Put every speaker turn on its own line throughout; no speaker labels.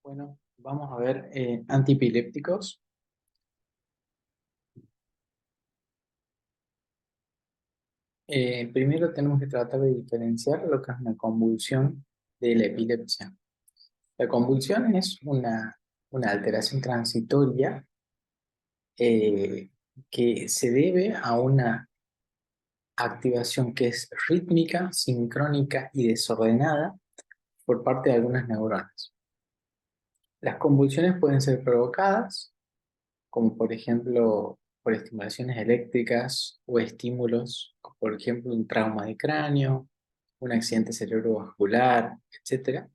Bueno, vamos a ver antiepilépticos. Primero tenemos que tratar de diferenciar lo que es una convulsión de la epilepsia. La convulsión es una alteración transitoria que se debe a una activación que es rítmica, sincrónica y desordenada por parte de algunas neuronas. Las convulsiones pueden ser provocadas como por ejemplo por estimulaciones eléctricas o estímulos, como por ejemplo un trauma de cráneo, un accidente cerebrovascular, etcétera.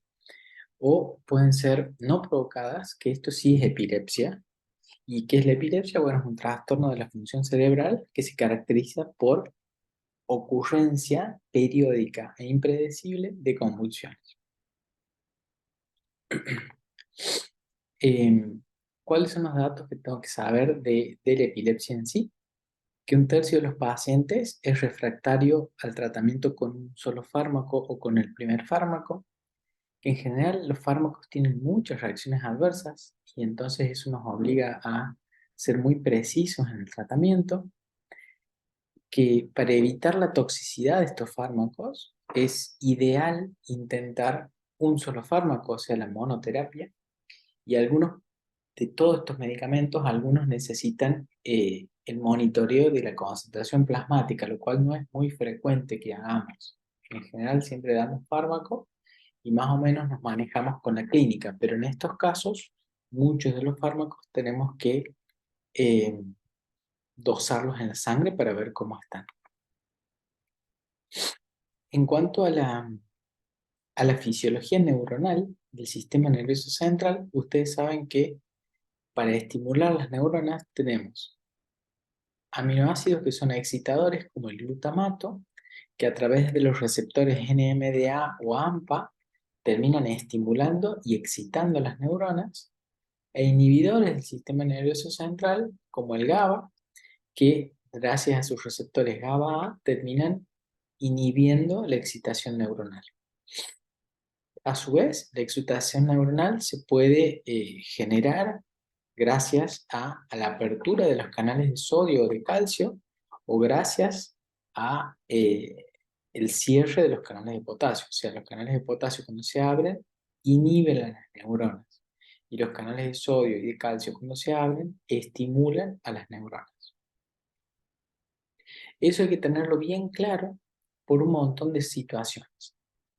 O pueden ser no provocadas, que esto sí es epilepsia. ¿Y qué es la epilepsia? Bueno, es un trastorno de la función cerebral que se caracteriza por ocurrencia periódica e impredecible de convulsiones. Eh, ¿Cuáles son los datos que tengo que saber de la epilepsia en sí? Que un tercio de los pacientes es refractario al tratamiento con un solo fármaco o con el primer fármaco, que en general los fármacos tienen muchas reacciones adversas y entonces eso nos obliga a ser muy precisos en el tratamiento, que para evitar la toxicidad de estos fármacos es ideal intentar un solo fármaco, o sea, la monoterapia, y algunos de todos estos medicamentos, algunos necesitan el monitoreo de la concentración plasmática, lo cual no es muy frecuente que hagamos. En general siempre damos fármaco y más o menos nos manejamos con la clínica, pero en estos casos muchos de los fármacos tenemos que eh, dosarlos en la sangre para ver cómo están. En cuanto a la fisiología neuronal del sistema nervioso central, ustedes saben que para estimular las neuronas tenemos aminoácidos que son excitadores como el glutamato, que a través de los receptores NMDA o AMPA terminan estimulando y excitando las neuronas, e inhibidores del sistema nervioso central como el GABA, que gracias a sus receptores GABA-A terminan inhibiendo la excitación neuronal. A su vez, la excitación neuronal se puede generar gracias a la apertura de los canales de sodio o de calcio o gracias a el cierre de los canales de potasio. O sea, los canales de potasio cuando se abren inhiben las neuronas y los canales de sodio y de calcio cuando se abren estimulan a las neuronas. Eso hay que tenerlo bien claro por un montón de situaciones.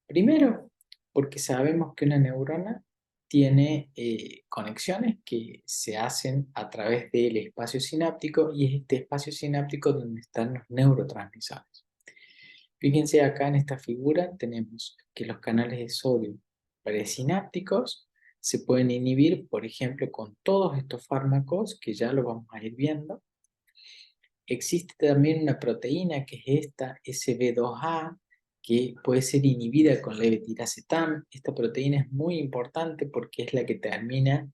Primero, porque sabemos que una neurona tiene conexiones que se hacen a través del espacio sináptico y es este espacio sináptico donde están los neurotransmisores. Fíjense acá en esta figura tenemos que los canales de sodio presinápticos se pueden inhibir, por ejemplo, con todos estos fármacos que ya lo vamos a ir viendo. Existe también una proteína que es esta SV2A, que puede ser inhibida con levetiracetam. Esta proteína es muy importante porque es la que termina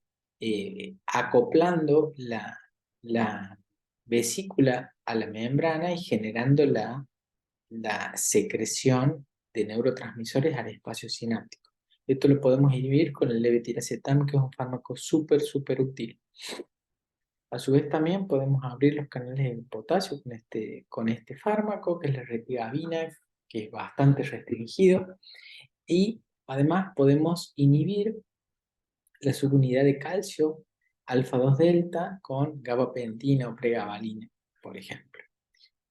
acoplando la vesícula a la membrana y generando la secreción de neurotransmisores al espacio sináptico. Esto lo podemos inhibir con el levetiracetam, que es un fármaco súper útil. A su vez también podemos abrir los canales de potasio con este fármaco, que es la retigabina, que es bastante restringido. Y además podemos inhibir la subunidad de calcio alfa-2 delta con gabapentina o pregabalina, por ejemplo.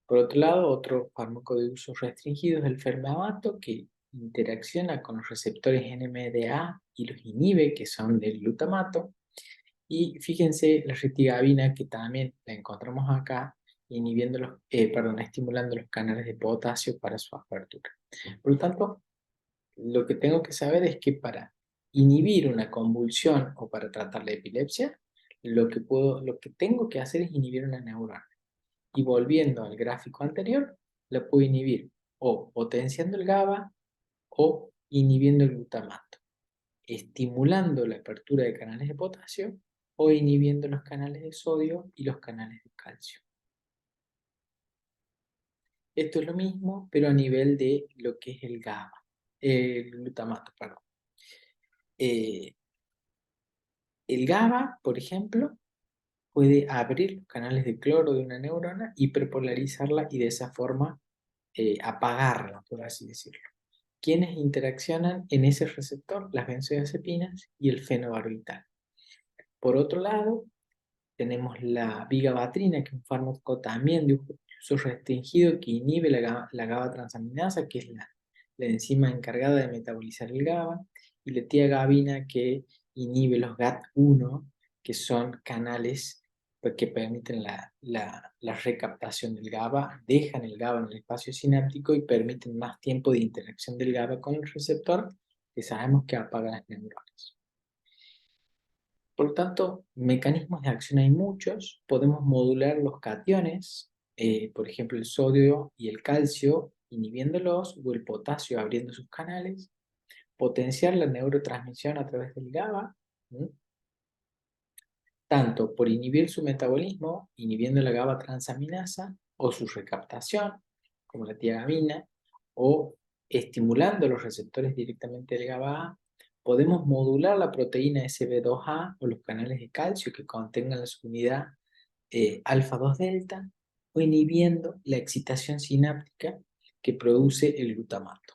Por otro lado, otro fármaco de uso restringido es el fernavato, que interacciona con los receptores NMDA y los inhibe, que son del glutamato. Y fíjense la retigabina, que también la encontramos acá, inhibiendo estimulando los canales de potasio para su apertura. Por lo tanto, lo que tengo que saber es que para inhibir una convulsión o para tratar la epilepsia, lo que tengo que hacer es inhibir una neurona. Y volviendo al gráfico anterior, la puedo inhibir o potenciando el GABA o inhibiendo el glutamato, estimulando la apertura de canales de potasio o inhibiendo los canales de sodio y los canales de calcio. Esto es lo mismo, pero a nivel de lo que es el GABA, el glutamato, perdón. Eh, El GABA, por ejemplo, puede abrir los canales de cloro de una neurona, hiperpolarizarla y de esa forma apagarla, por así decirlo. ¿Quiénes interaccionan en ese receptor? Las benzodiazepinas y el fenobarbital. Por otro lado, tenemos la vigabatrina, que es un fármaco también de uso restringido que inhibe la GABA transaminasa, que es la enzima encargada de metabolizar el GABA, y la tiagabina, que inhibe los GAT1, que son canales que permiten la recaptación del GABA, dejan el GABA en el espacio sináptico y permiten más tiempo de interacción del GABA con el receptor, que sabemos que apaga las neuronas. Por lo tanto, mecanismos de acción hay muchos. Podemos modular los cationes, por ejemplo el sodio y el calcio, inhibiéndolos, o el potasio abriendo sus canales. Potenciar la neurotransmisión a través del GABA, ¿sí? Tanto por inhibir su metabolismo, inhibiendo la GABA transaminasa, o su recaptación, como la tiagabina, o estimulando los receptores directamente del GABA, podemos modular la proteína SB2A o los canales de calcio que contengan la subunidad alfa-2 delta, o inhibiendo la excitación sináptica que produce el glutamato.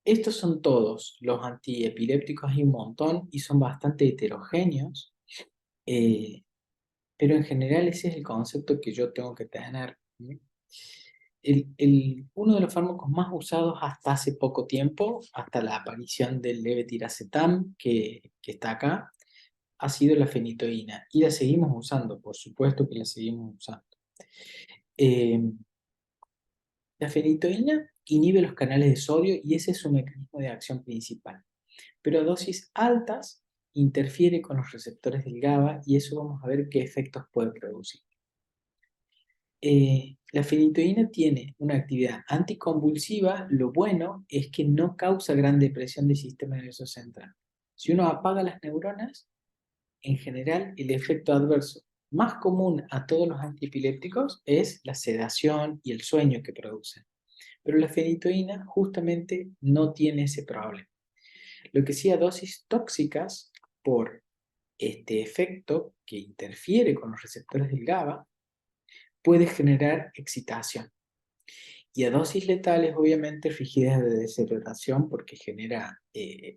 Estos son todos los antiepilépticos, hay un montón y son bastante heterogéneos, eh, pero en general ese es el concepto que yo tengo que tener. Uno de los fármacos más usados hasta hace poco tiempo, hasta la aparición del levetiracetam, que está acá, ha sido la fenitoína. Y la seguimos usando, por supuesto que la seguimos usando. Eh, la fenitoína inhibe los canales de sodio y ese es su mecanismo de acción principal. Pero a dosis altas interfiere con los receptores del GABA y eso vamos a ver qué efectos puede producir. La fenitoína tiene una actividad anticonvulsiva. Lo bueno es que no causa gran depresión del sistema nervioso central. Si uno apaga las neuronas, en general el efecto adverso más común a todos los antiepilépticos es la sedación y el sueño que producen. Pero la fenitoína justamente no tiene ese problema. Lo que sí, a dosis tóxicas, por este efecto que interfiere con los receptores del GABA, puede generar excitación. Y a dosis letales, obviamente, rigidez de deceleración, porque genera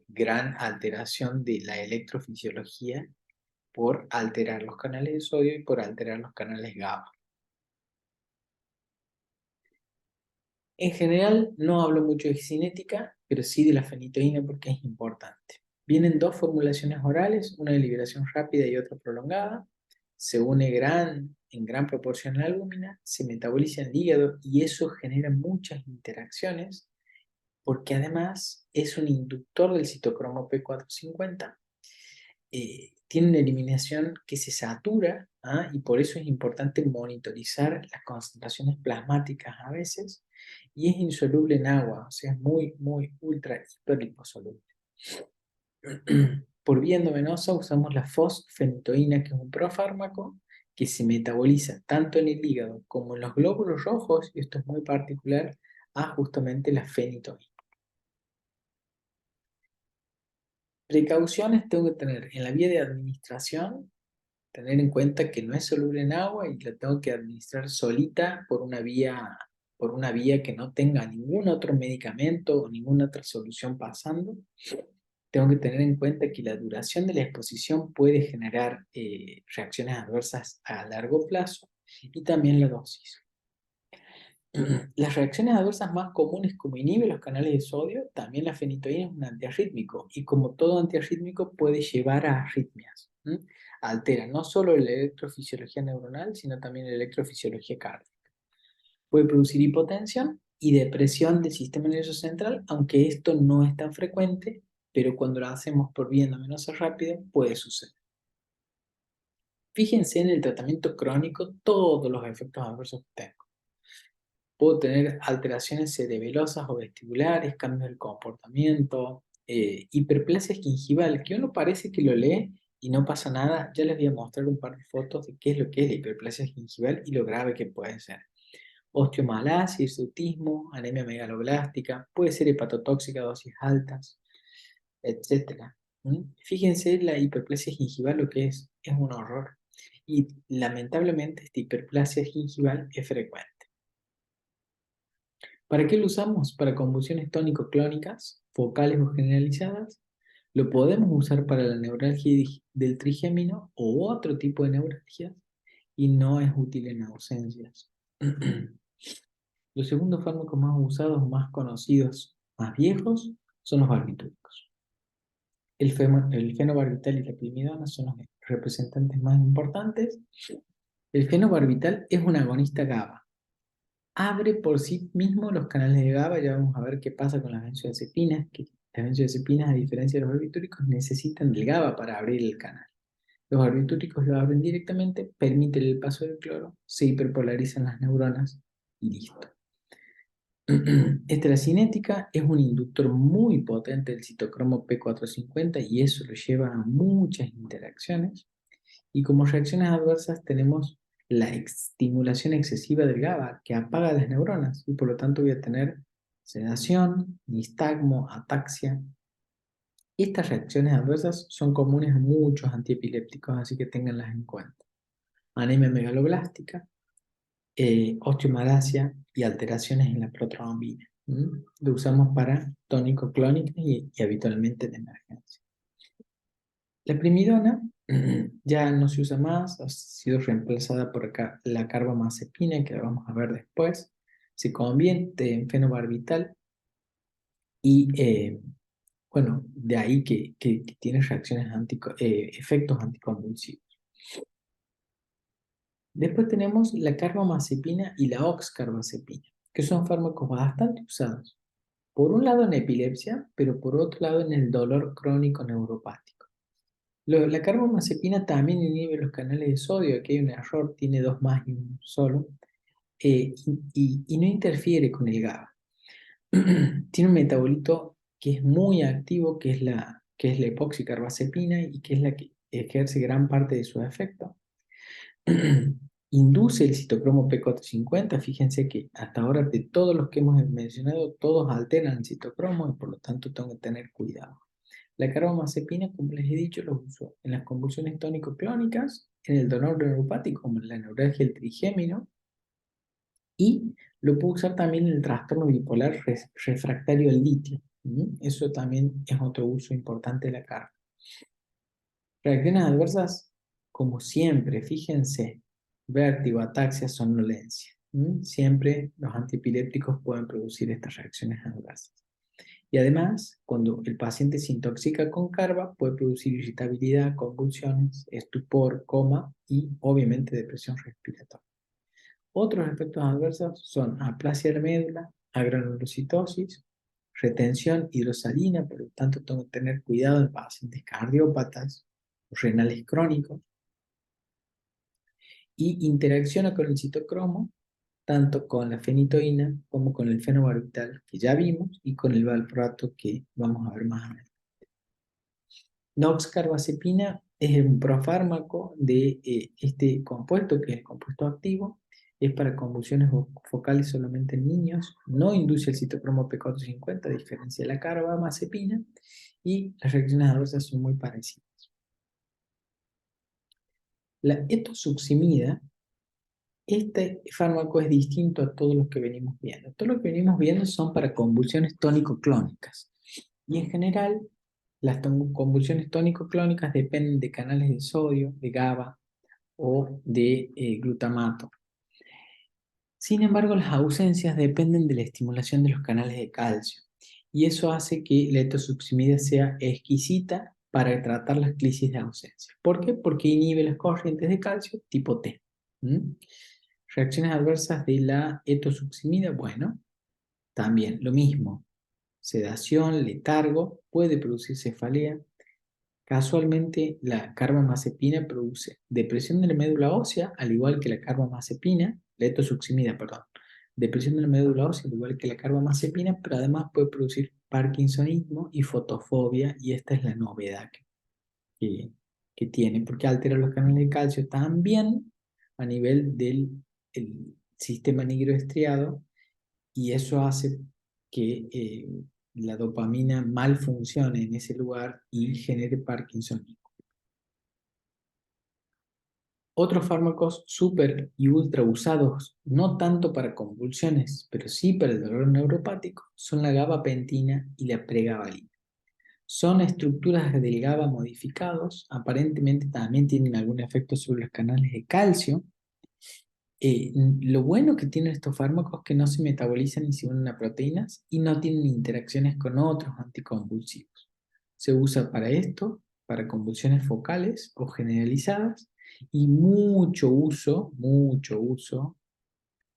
gran alteración de la electrofisiología por alterar los canales de sodio y por alterar los canales GABA. En general, no hablo mucho de cinética, pero sí de la fenitoína porque es importante. Vienen dos formulaciones orales, una de liberación rápida y otra prolongada. Se une en gran proporción a la albúmina, se metaboliza en el hígado y eso genera muchas interacciones porque además es un inductor del citocromo P450. Tiene una eliminación que se satura, ¿ah? Y por eso es importante monitorizar las concentraciones plasmáticas a veces, y es insoluble en agua, o sea, es muy, muy, ultra, hiper liposoluble. Por vía endovenosa usamos la fosfenitoína, que es un profármaco que se metaboliza tanto en el hígado como en los glóbulos rojos, y esto es muy particular a justamente la fenitoína. Precauciones tengo que tener en la vía de administración, tener en cuenta que no es soluble en agua y la tengo que administrar solita por una vía que no tenga ningún otro medicamento o ninguna otra solución pasando. Tengo que tener en cuenta que la duración de la exposición puede generar reacciones adversas a largo plazo y también la dosis. Las reacciones adversas más comunes, como inhibe los canales de sodio, también la fenitoína es un antiarrítmico y como todo antiarrítmico puede llevar a arritmias. Altera no solo la electrofisiología neuronal, sino también la electrofisiología cardíaca. Puede producir hipotensión y depresión del sistema nervioso central, aunque esto no es tan frecuente, pero cuando lo hacemos por vía endovenosa rápida puede suceder. Fíjense en el tratamiento crónico todos los efectos adversos que tengo. Puedo tener alteraciones cerebelosas o vestibulares, cambios del comportamiento, hiperplasia gingival, que uno parece que lo lee y no pasa nada. Ya les voy a mostrar un par de fotos de qué es lo que es la hiperplasia gingival y lo grave que puede ser. Osteomalacia, hirsutismo, anemia megaloblástica, puede ser hepatotóxica a dosis altas, etc. Fíjense la hiperplasia gingival lo que es un horror. Y lamentablemente esta hiperplasia gingival es frecuente. ¿Para qué lo usamos? Para convulsiones tónico-clónicas, focales o generalizadas. Lo podemos usar para la neuralgia del trigémino o otro tipo de neuralgias y no es útil en ausencias. Los segundos fármacos más usados, más conocidos, más viejos, son los barbitúricos. El fenobarbital y la primidona son los representantes más importantes. El fenobarbital es un agonista GABA. Abre por sí mismo los canales de GABA. Ya vamos a ver qué pasa con las benzodiazepinas, que las benzodiazepinas, a diferencia de los barbitúricos, necesitan del GABA para abrir el canal. Los barbitúricos lo abren directamente, permiten el paso del cloro, se hiperpolarizan las neuronas y listo. La cinética es un inductor muy potente del citocromo P450 y eso lo lleva a muchas interacciones. Y como reacciones adversas tenemos la estimulación excesiva del GABA que apaga las neuronas y por lo tanto voy a tener sedación, nistagmo, ataxia. Estas reacciones adversas son comunes a muchos antiepilépticos, así que ténganlas en cuenta. Anemia megaloblástica, osteomalacia y alteraciones en la protrombina. Lo usamos para tónico clónicos y habitualmente de emergencia. La primidona ya no se usa más, ha sido reemplazada por la carbamazepina, que la vamos a ver después. Se convierte en fenobarbital y, bueno, de ahí que tiene reacciones efectos anticonvulsivos. Después tenemos la carbamazepina y la oxcarbazepina, que son fármacos bastante usados. Por un lado en epilepsia, pero por otro lado en el dolor crónico neuropático. La carbamazepina también inhibe los canales de sodio, aquí hay un error, tiene dos más y uno solo, y no interfiere con el GABA. Tiene un metabolito que es muy activo, que es la epoxicarbazepina y que es la que ejerce gran parte de su efecto. Induce el citocromo P450. Fíjense que hasta ahora de todos los que hemos mencionado, todos alteran el citocromo y por lo tanto tengo que tener cuidado. La carbamazepina, como les he dicho, lo uso en las convulsiones tónico-clónicas, en el dolor neuropático, como en la neuralgia del trigémino, y lo puedo usar también en el trastorno bipolar refractario al litio. Eso también es otro uso importante de la carga. Reacciones adversas, como siempre, fíjense, vértigo, ataxia, somnolencia. Siempre los antiepilépticos pueden producir estas reacciones adversas. Y además, cuando el paciente se intoxica con carba, puede producir irritabilidad, convulsiones, estupor, coma y obviamente depresión respiratoria. Otros efectos adversos son aplasia de la médula, agranulocitosis, retención hidrosalina, por lo tanto tengo que tener cuidado en pacientes cardiópatas, renales crónicos, y interacciona con el citocromo, tanto con la fenitoína como con el fenobarbital, que ya vimos, y con el valproato, que vamos a ver más adelante. Noxcarbazepina es un profármaco de este compuesto, que es el compuesto activo, es para convulsiones focales solamente en niños, no induce el citocromo P450, a diferencia de la carbamazepina, y las reacciones adversas son muy parecidas. La etosuximida, este fármaco es distinto a todos los que venimos viendo. Todos los que venimos viendo son para convulsiones tónico-clónicas. Y en general, las convulsiones tónico-clónicas dependen de canales de sodio, de GABA o de glutamato. Sin embargo, las ausencias dependen de la estimulación de los canales de calcio. Y eso hace que la etosuximida sea exquisita para tratar las crisis de ausencia. ¿Por qué? Porque inhibe las corrientes de calcio tipo T. Reacciones adversas de la etosuximida, bueno, también lo mismo. Sedación, letargo, puede producir cefalea. Casualmente, la carbamazepina produce depresión de la médula ósea, al igual que la carbamazepina, la etosuximida, perdón. Depresión de la médula ósea, al igual que la carbamazepina, pero además puede producir parkinsonismo y fotofobia, y esta es la novedad que tiene, porque altera los canales de calcio también a nivel del sistema nigroestriado, y eso hace que la dopamina mal funcione en ese lugar y genere parkinsonismo. Otros fármacos súper y ultra usados, no tanto para convulsiones, pero sí para el dolor neuropático, son la gabapentina y la pregabalina. Son estructuras del GABA modificados, aparentemente también tienen algún efecto sobre los canales de calcio. Lo bueno que tienen estos fármacos es que no se metabolizan ni se unen a proteínas y no tienen interacciones con otros anticonvulsivos. Se usa para esto, para convulsiones focales o generalizadas, y mucho uso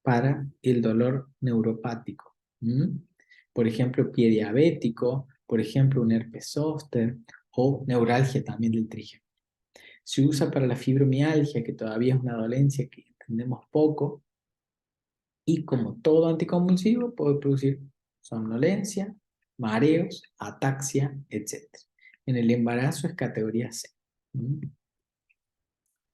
para el dolor neuropático. ¿Mm? Por ejemplo, pie diabético, por ejemplo, un herpes zóster o neuralgia también del trígeno. Se usa para la fibromialgia, que todavía es una dolencia que entendemos poco, y como todo anticonvulsivo puede producir somnolencia, mareos, ataxia, etc. En el embarazo es categoría C. ¿Mm?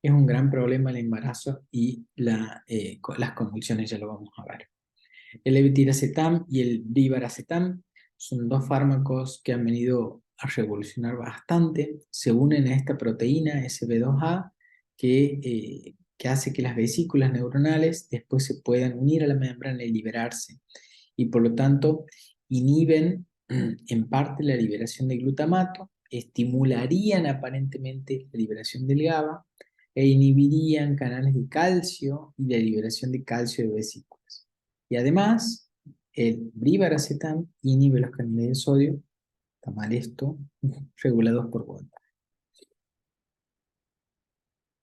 Es un gran problema el embarazo y las convulsiones, ya lo vamos a ver. El levetiracetam y el brivaracetam son dos fármacos que han venido a revolucionar bastante. Se unen a esta proteína SB2A que hace que las vesículas neuronales después se puedan unir a la membrana y liberarse. Y por lo tanto inhiben en parte la liberación de glutamato, estimularían aparentemente la liberación del GABA e inhibirían canales de calcio y la liberación de calcio de vesículas. Y además, el brivaracetam inhibe los canales de sodio, está mal esto, regulados por voluntad.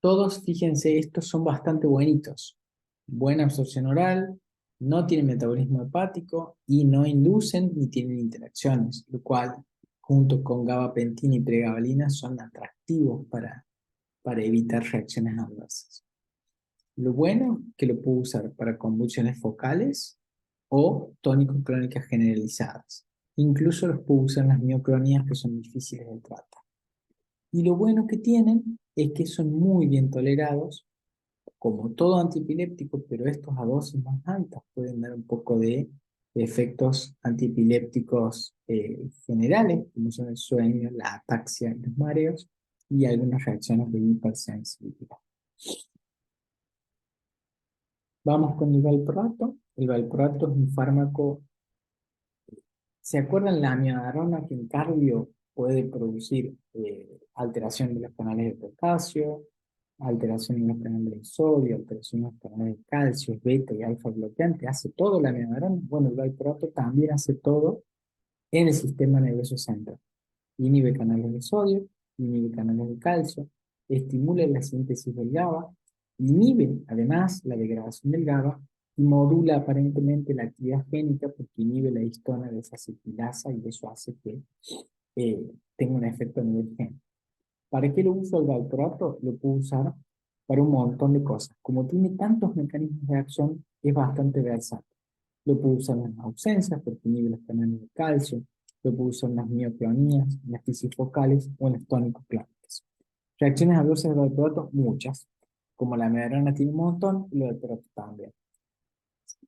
Todos, fíjense, estos son bastante buenitos. Buena absorción oral, no tienen metabolismo hepático y no inducen ni tienen interacciones, lo cual, junto con gabapentina y pregabalina, son atractivos para evitar reacciones adversas. Lo bueno que lo puedo usar para convulsiones focales o tónicos crónicas generalizadas. Incluso los puedo usar en las mioclonías que son difíciles de tratar. Y lo bueno que tienen es que son muy bien tolerados, como todo antiepiléptico, pero estos a dosis más altas pueden dar un poco de efectos antiepilépticos generales, como son el sueño, la ataxia y los mareos, y algunas reacciones de hipersensibilidad. Vamos con el valproato. El valproato es un fármaco. ¿Se acuerdan la amiodarona que en cardio puede producir alteración de los canales de potasio, alteración en los canales de sodio, alteración en los canales de calcio, beta y alfa bloqueante? ¿Hace todo la amiodarona? Bueno, el valproato también hace todo en el sistema nervioso central. Inhibe canales de sodio, inhibe canales de calcio, estimula la síntesis del GABA, inhibe además la degradación del GABA y modula aparentemente la actividad génica porque inhibe la histona desacetilasa y eso hace que tenga un efecto a nivel génico. ¿Para qué lo uso el valproato? Lo puedo usar para un montón de cosas. Como tiene tantos mecanismos de acción, es bastante versátil. Lo puedo usar en las ausencias porque inhibe los canales de calcio, lo puedo usar en las mioclonías, en las crisis focales o en los tónicos clásicos. Reacciones adversas del valproato, muchas. Como la medrana tiene un montón, y lo del valproato también.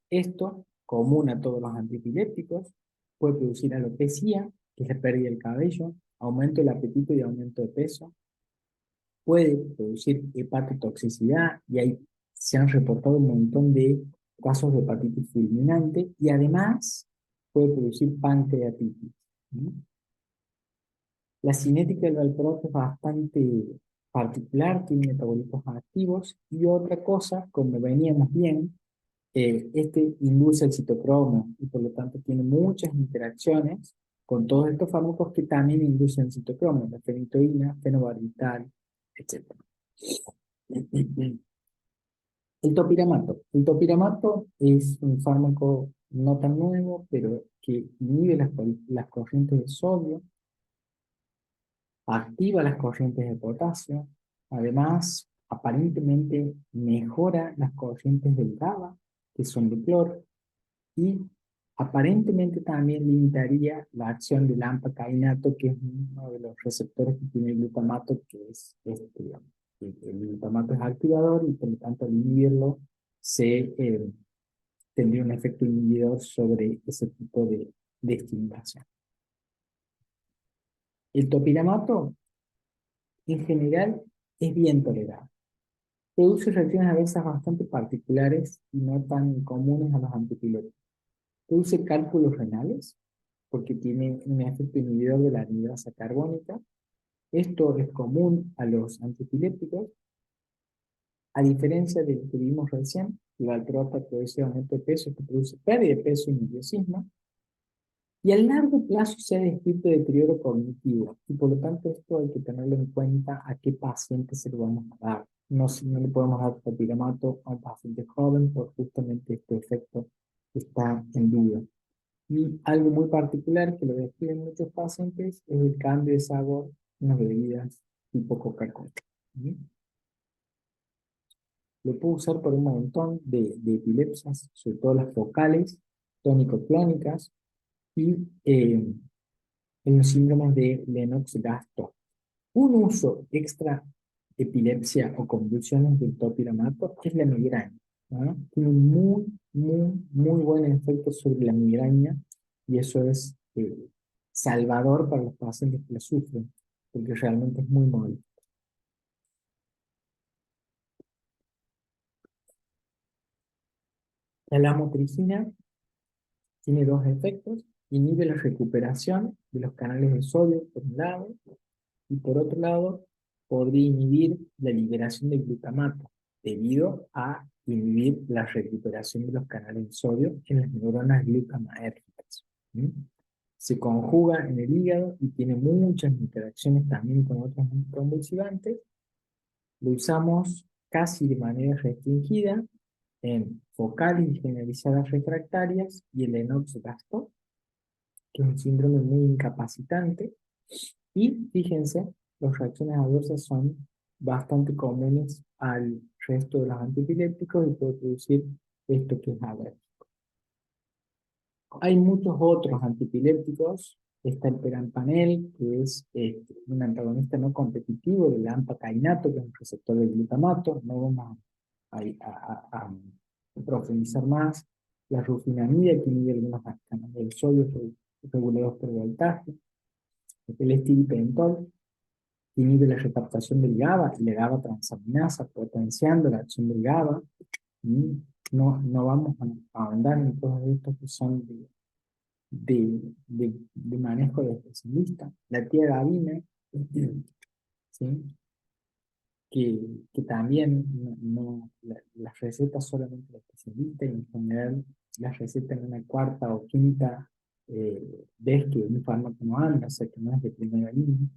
Esto, común a todos los antiepilépticos, puede producir alopecia, que es la pérdida del cabello, aumento del apetito y aumento de peso. Puede producir hepatotoxicidad y ahí se han reportado un montón de casos de hepatitis fulminante y además puede producir pancreatitis. ¿Mm? La cinética del valproato es bastante particular, tiene metabolismos activos y otra cosa, como veníamos bien, este induce el citocromo y por lo tanto tiene muchas interacciones con todos estos fármacos que también inducen citocromo, la fenitoína, fenobarbital, etc. El topiramato. El topiramato es un fármaco no tan nuevo, pero que inhibe las corrientes de sodio, activa las corrientes de potasio, además aparentemente mejora las corrientes del GABA, que son de cloro, y aparentemente también limitaría la acción del AMPA-cainato, que es uno de los receptores que tiene el glutamato, que es el glutamato es activador y por lo tanto al inhibirlo tendría un efecto inhibidor sobre ese tipo de estimulación. El topiramato, en general, es bien tolerado. Produce reacciones adversas bastante particulares y no tan comunes a los antipiléticos. Produce cálculos renales, porque tiene un efecto inhibidor de la anhidrasa carbónica. Esto es común a los antipilépticos, a diferencia del que vimos recién, el valproato produce aumento de peso, que produce pérdida de peso y nerviosismo, y a largo plazo se ha descrito deterioro cognitivo, y por lo tanto esto hay que tenerlo en cuenta a qué paciente se lo vamos a dar. No, no le podemos dar topiramato a un paciente joven por justamente este efecto que está en duda. Y algo muy particular que lo describen muchos pacientes es el cambio de sabor en las bebidas tipo Coca-Cola. ¿Sí? Lo puedo usar por un montón de epilepsias, sobre todo las focales, tónico-clónicas y en los síndromes de Lennox-Gastaut. Un uso extra epilepsia o convulsiones del topiramato es la migraña, ¿no? Tiene un muy buen efecto sobre la migraña y eso es salvador para los pacientes que la sufren, porque realmente es muy molesto. La lamotrigina tiene dos efectos: inhibe la recuperación de los canales de sodio por un lado, y por otro lado, podría inhibir la liberación de glutamato, debido a inhibir la recuperación de los canales de sodio en las neuronas glutamatérgicas. ¿Mm? Se conjuga en el hígado y tiene muchas interacciones también con otros anticonvulsivantes. Lo usamos casi de manera restringida en focales y generalizadas refractarias y el Lennox-Gastaut, que es un síndrome muy incapacitante. Y fíjense, las reacciones adversas son bastante comunes al resto de los antiepilépticos y puede producir esto que es alérgico. Hay muchos otros antiepilépticos. Está el perampanel, que es un antagonista no competitivo del AMPA-cainato, que es un receptor de glutamato. No vamos a profundizar más. La rufinamida, que inhibe algunos canales del sodio regulados por voltaje. El estilipentol, inhibe la recaptación del GABA y la GABA transaminasa, potenciando la acción del GABA. Y no vamos a ahondar en todos estos que son de manejo de especialista. La tiagabina, ¿sí? que también las recetas solamente el especialista y en general las recetas en una cuarta o quinta vez que un fármaco no anda, o sea que no es de primera línea.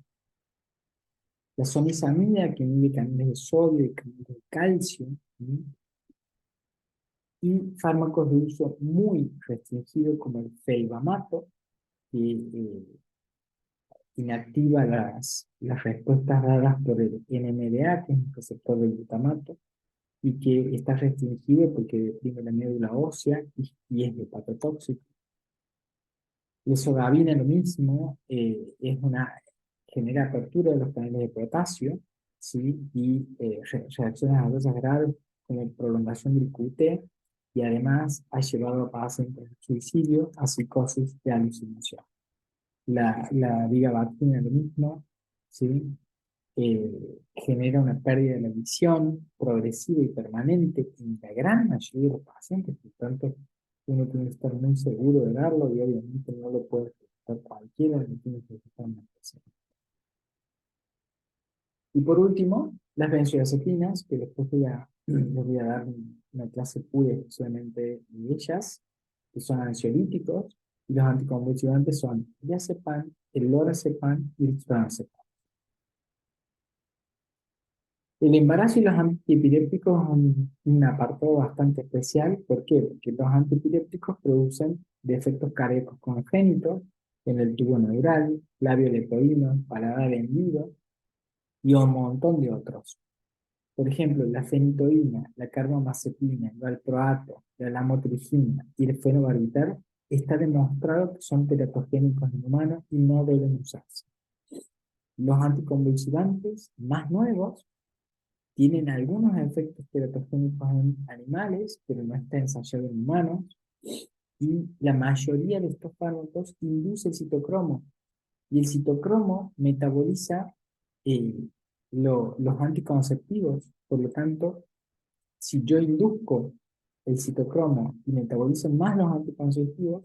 La zonisamida, que inhibe canales de sodio y canales de calcio, ¿sí? Y fármacos de uso muy restringido como el felbamato, que inactiva las respuestas dadas por el NMDA, que es un receptor de glutamato, y que está restringido porque deprime la médula ósea y es hepatotóxico. La esodabina lo mismo, genera apertura de los canales de potasio, ¿sí? Y reacciones adversas graves como prolongación del QT, y además ha llevado a pacientes al suicidio, a psicosis y alucinación. La vigabatina lo mismo, ¿sí? Genera una pérdida de la visión progresiva y permanente en la gran mayoría de los pacientes, por tanto, uno tiene que estar muy seguro de darlo y obviamente no lo puede ejecutar cualquiera, no tiene que ejecutar una persona. Y por último, las benzodiazepinas, que después les voy a dar una clase pura exclusivamente de ellas, que son ansiolíticos, y los anticonvulsivantes son el diazepam, el lorazepam y el clonazepam. El embarazo y los antiepilépticos son un apartado bastante especial. ¿Por qué? Porque los antiepilépticos producen defectos cardíacos congénitos en el tubo neural, labio leporino, paladar hendido y un montón de otros. Por ejemplo, la fenitoína, la carbamazepina, el valproato, la lamotrigina y el fenobarbital está demostrado que son teratogénicos en humanos y no deben usarse. Los anticonvulsivantes más nuevos tienen algunos efectos teratogénicos en animales, pero no está ensayado en humanos, y la mayoría de estos fármacos induce el citocromo, Y el citocromo metaboliza los anticonceptivos. Por lo tanto, si yo induzco el citocromo y metabolizo más los anticonceptivos,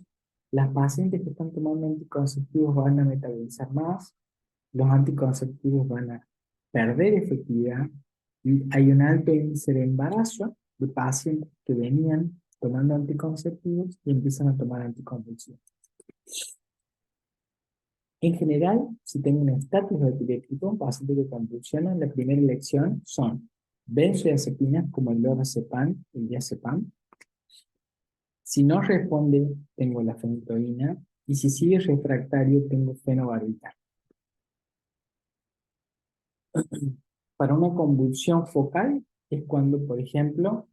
las pacientes que están tomando anticonceptivos van a metabolizar más, los anticonceptivos van a perder efectividad y hay un alto índice de embarazo de pacientes que venían tomando anticonceptivos y empiezan a tomar anticonceptivos. En general, si tengo un estatus de epiléptico, un paciente que convulsiona, la primera elección son benzodiazepinas como el lorazepam, el diazepam. Si no responde, tengo la fenitoína. Y si sigue refractario, tengo fenobarbital. Para una convulsión focal es cuando, por ejemplo,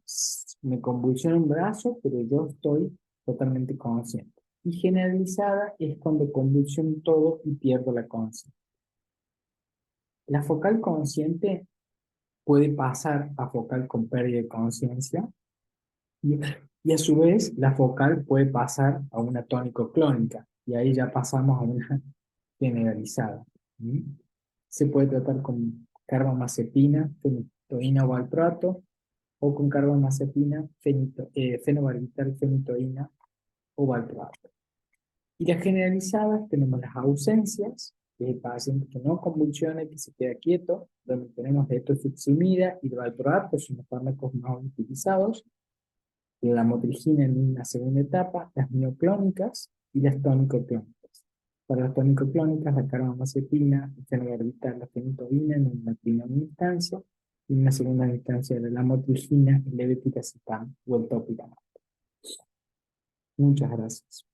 me convulsiona un brazo, pero yo estoy totalmente consciente. Y generalizada es cuando convulsiono todo y pierdo la conciencia. La focal consciente puede pasar a focal con pérdida de conciencia y, y a su vez la focal puede pasar a una tónico-clónica y ahí ya pasamos a una generalizada. ¿Sí? Se puede tratar con carbamazepina, fenitoína o valproato o con carbamazepina, fenobarbital, fenitoína o valproato. Y las generalizadas tenemos las ausencias, que es el paciente que no convulsiona y que se queda quieto, donde tenemos etofixiumida y valproato, son los fármacos más utilizados, la motrigina en una segunda etapa, las mioclónicas y las tónico-clónicas. Para las tónico-clónicas, la carbamazepina, el fenobarbital, la fenitoína en una primera instancia, y en una segunda instancia de la motrigina, el levetiracetam o el topiramat. Muchas gracias.